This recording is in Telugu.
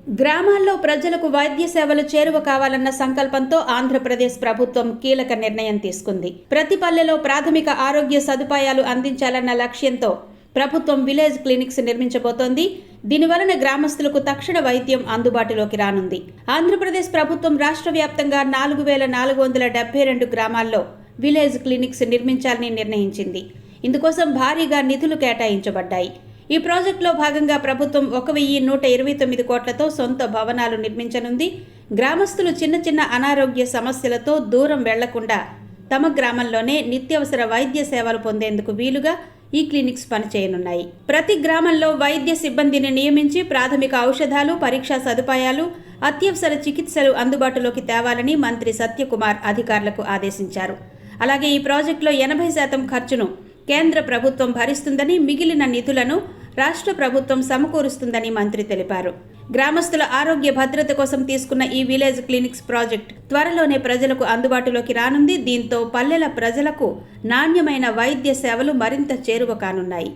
గ్రామాల్లో ప్రజలకు వైద్య సేవలు చేరువ కావాలన్న సంకల్పంతో ఆంధ్రప్రదేశ్ ప్రభుత్వం కీలక నిర్ణయం తీసుకుంది. ప్రతి పల్లెలో ప్రాథమిక ఆరోగ్య సదుపాయాలు అందించాలన్న లక్ష్యంతో ప్రభుత్వం విలేజ్ క్లినిక్స్ నిర్మించబోతోంది. దీనివలన గ్రామస్తులకు తక్షణ వైద్యం అందుబాటులోకి రానుంది. ఆంధ్రప్రదేశ్ ప్రభుత్వం రాష్ట్ర వ్యాప్తంగా 4472 గ్రామాల్లో విలేజ్ క్లినిక్స్ నిర్మించాలని నిర్ణయించింది. ఇందుకోసం భారీగా నిధులు కేటాయించబడ్డాయి. ఈ ప్రాజెక్టులో భాగంగా ప్రభుత్వం 1129 కోట్లతో సొంత భవనాలు నిర్మించనుంది. గ్రామస్తులు చిన్న చిన్న అనారోగ్య సమస్యలతో దూరం వెళ్లకుండా తమ గ్రామంలోనే నిత్యావసర వైద్య సేవలు పొందేందుకు వీలుగా ఈ క్లినిక్స్ పనిచేయనున్నాయి. ప్రతి గ్రామంలో వైద్య సిబ్బందిని నియమించి ప్రాథమిక ఔషధాలు, పరీక్షా సదుపాయాలు, అత్యవసర చికిత్సలు అందుబాటులోకి తేవాలని మంత్రి సత్యకుమార్ అధికారులకు ఆదేశించారు. అలాగే ఈ ప్రాజెక్టులో 80% ఖర్చును కేంద్ర ప్రభుత్వం భరిస్తుందని, మిగిలిన నిధులను రాష్ట్ర ప్రభుత్వం సమకూరుస్తుందని మంత్రి తెలిపారు. గ్రామస్తుల ఆరోగ్య భద్రత కోసం తీసుకున్న ఈ విలేజ్ క్లినిక్స్ ప్రాజెక్ట్ త్వరలోనే ప్రజలకు అందుబాటులోకి రానుంది. దీంతో పల్లెల ప్రజలకు నాణ్యమైన వైద్య సేవలు మరింత చేరువ కానున్నాయి.